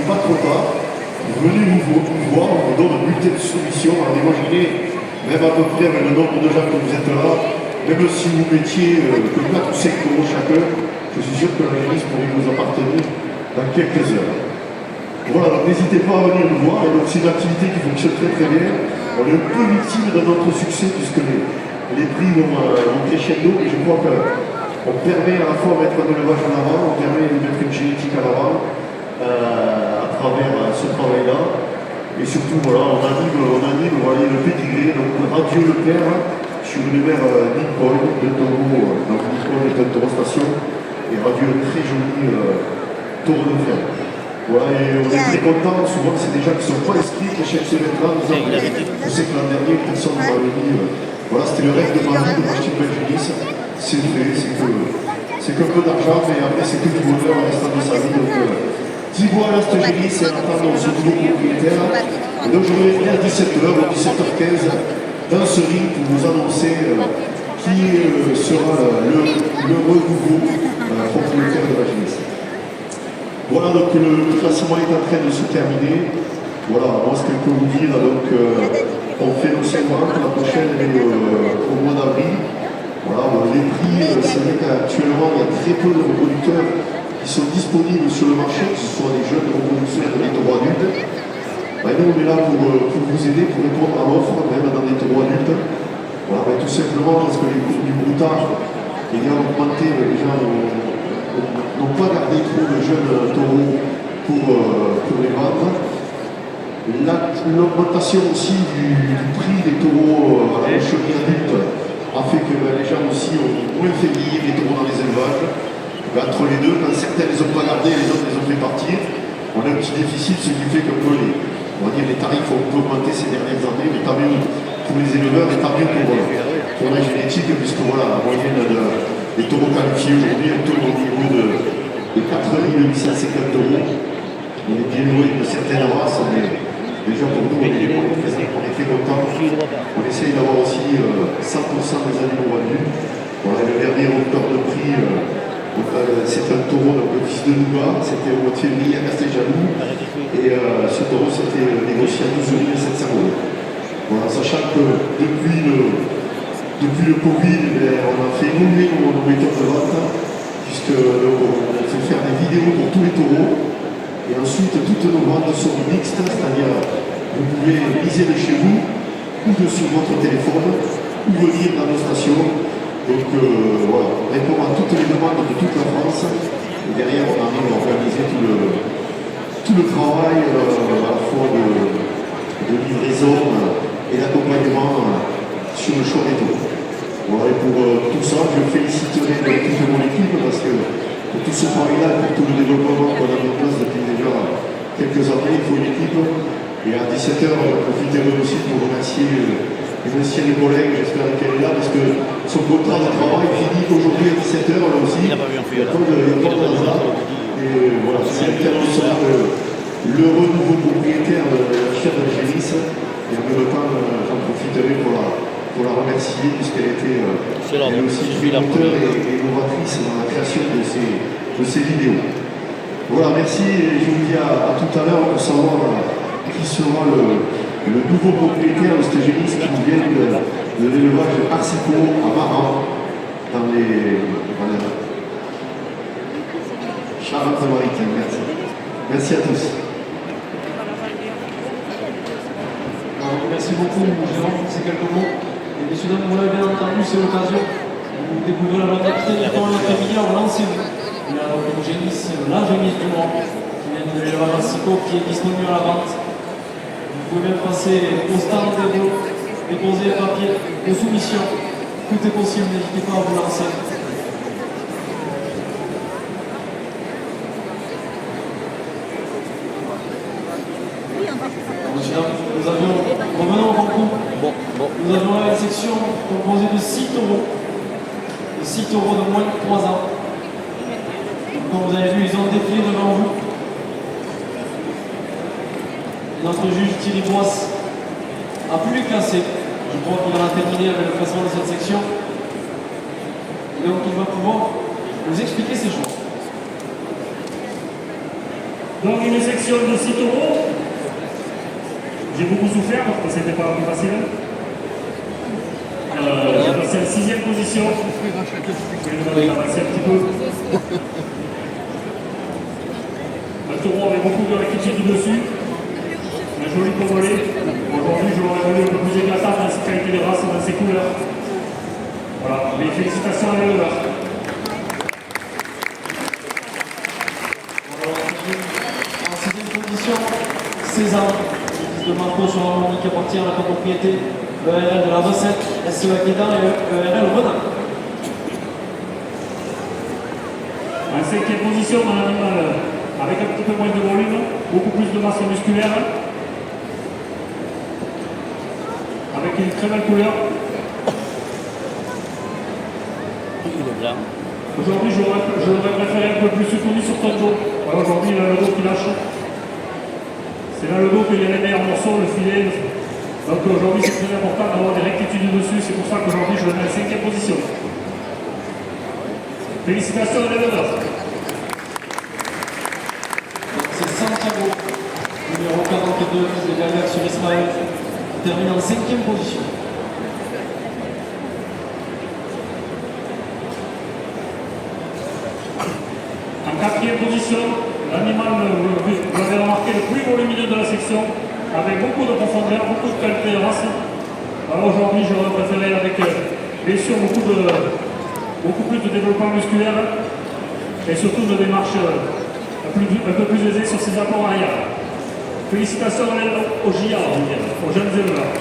n'est pas trop tard. Venez nous voir, on vous donne un bulletin de soumission. Alors imaginez, même à peu près avec le nombre de gens que vous êtes là, même si vous mettiez que 4 ou 5 euros chacun, je suis sûr que la jeunesse pourrait vous appartenir dans quelques heures. Voilà, donc n'hésitez pas à venir nous voir. Et donc c'est une activité qui fonctionne très très bien. On est un peu victime de notre succès puisque les prix vont crescendo, et je crois qu'on permet à la fois de mettre un élevage en avant, on permet de mettre une génétique en avant à travers ce travail-là. Et surtout, voilà, on anime voilà, le pédigré, donc Radio Le Père sur une mère Nippon, de taureau, donc Nippon est un taureau station, et Radio un très joli taureau de fer. Voilà, et on est très contents, souvent c'est des gens qui ne sont pas inscrits, qui achètent ces vêtements. Je sais que l'an dernier, personne ne m'avait dit, voilà, c'était le rêve de ma vie de m'acheter une belle génisse. C'est fait, c'est qu'un peu d'argent, mais après c'est que du bonheur en restant de sa vie. Donc, Thibaut à cette génisse et attendre ce nouveau propriétaire. Et donc je vais venir à 17h ou 17h15 dans ce ring pour vous annoncer qui sera le nouveau propriétaire de la génisse. Voilà, donc le classement est en train de se terminer. Voilà, moi ce que je peux vous dire, donc on fait nos 50, la prochaine est au mois d'avril. Voilà, bon, les prix, c'est vrai qu'actuellement il y a très peu de reproducteurs qui sont disponibles sur le marché, que ce soit des jeunes reproducteurs des taureaux adultes. Ben, nous on est là pour vous aider, pour répondre à l'offre, même dans des taureaux adultes. Voilà, ben, tout simplement parce que les cours du broutage ayant augmenté, les gens n'ont pas gardé trop de jeunes taureaux pour les vendre. L'augmentation aussi du prix des taureaux à la boucherie adulte a fait que les gens aussi ont moins fait vieillir les taureaux dans les élevages. Entre les deux, quand certains les ont pas gardés, les autres les ont fait partir. On a un petit déficit, ce qui fait que on va dire, les tarifs ont augmenté ces dernières années, mais tant mieux pour les éleveurs et tant mieux pour la génétique, puisque voilà, la moyenne des taureaux qualifiés aujourd'hui, on tourne au niveau de 4 850 euros. On est bien loin de certaines races, mais déjà pour nous, on est très contents. On essaye d'avoir aussi 100% des animaux vendus. Voilà, le dernier record de prix, c'est un taureau, donc le fils de Louga, c'était au mois de février à Casteljaloux. Et ce taureau s'était négocié à 12 700 euros. Voilà, sachant que depuis le Covid, on a fait évoluer nos méthodes de vente, puisque on fait faire des vidéos pour tous les taureaux. Et ensuite, toutes nos ventes sont mixtes, c'est-à-dire vous pouvez liser de chez vous, ou de sur votre téléphone, ou venir dans nos stations. Donc voilà, on répond à toutes les demandes de toute la France. Et derrière, on arrive à organiser tout le travail à la fois de livraison et d'accompagnement sur le choix des taureaux. Voilà, et pour tout ça, je féliciterai toute mon équipe parce que pour tout ce travail-là, pour tout le développement qu'on a mis en place depuis déjà quelques années, il faut une équipe. Et à 17h, profitez aussi pour remercier une ancienne collègue, j'espère qu'elle est là, parce que son contrat de travail finit aujourd'hui à 17h, là aussi. Il n'y a pas de hasard. Et voilà, c'est elle qui annoncera l'heureux nouveau propriétaire de la chef de la génisse. Et en même temps, j'en profiterai pour la remercier, puisqu'elle était elle aussi moteur et innovatrice dans la création de ces vidéos. Voilà, merci, et je vous dis à tout à l'heure pour savoir qui sera le nouveau propriétaire de cette génisse qui vient de l'élevage Arcico à Maran, dans les Charente-Maritime. Merci. Merci à tous. Alors, merci beaucoup, Jérôme, pour ces quelques mots. Et messieurs, dames, vous l'avez bien entendu, c'est l'occasion de découvrir la activité du temps l'après-midi. Alors, lancez-vous. Il y a la génisse du mois, qui vient de l'élevage Arcico, qui est disponible à la vente. Vous pouvez même passer au stand de vous, déposer les papiers de soumission. Tout est possible, n'hésitez pas à vous lancer. Revenons au concours. Nous avons là une section composée de 6 taureaux. De 6 taureaux de moins de 3 ans. Comme vous avez vu, ils ont défilé devant vous. Notre juge Thierry Boisse a pu les classer. Je crois qu'il en a terminé avec le classement de cette section. Et donc il va pouvoir nous expliquer ces choses. Donc une section de 6 taureaux. J'ai beaucoup souffert parce que c'était pas plus facile. J'ai passé en 6e position. Je vais demander d'avancer un petit peu. Un taureau avec beaucoup de rectitude dessus. Un joli convolé. Aujourd'hui, je l'aurais voulu un peu plus éclatant dans ses qualités de race et dans ses couleurs. Voilà, mes félicitations à l'éleveur. En 6e position, César, de Marco Jean qui appartient à la copropriété ERL de la recette, SEA Guédan et ERL Renan. En 5e position, un animal avec un petit peu moins de volume, beaucoup plus de masse musculaire, avec une très belle couleur. Aujourd'hui, j'aurais préféré un peu plus soutenu sur ton dos. Voilà, aujourd'hui, il a le dos qui lâche. C'est là le dos qu'il y a les meilleurs morceaux, le filet. Donc aujourd'hui, c'est très important d'avoir des rectitudes dessus. C'est pour ça qu'aujourd'hui, je le mets en 5e position. Félicitations à l'éleveur. C'est Santiago, numéro 42, de Gagnac sur Israël, termine en 5e position. En 4e position, l'animal, vous l'avez remarqué, le plus volumineux de la section, avec beaucoup de profondeur, beaucoup de qualité de race. Alors aujourd'hui, j'aurais préféré avec, bien sûr, beaucoup plus de développement musculaire et surtout de démarche un peu plus aisée sur ses apports arrière. Félicitations aux GIA, aux jeunes éleveurs.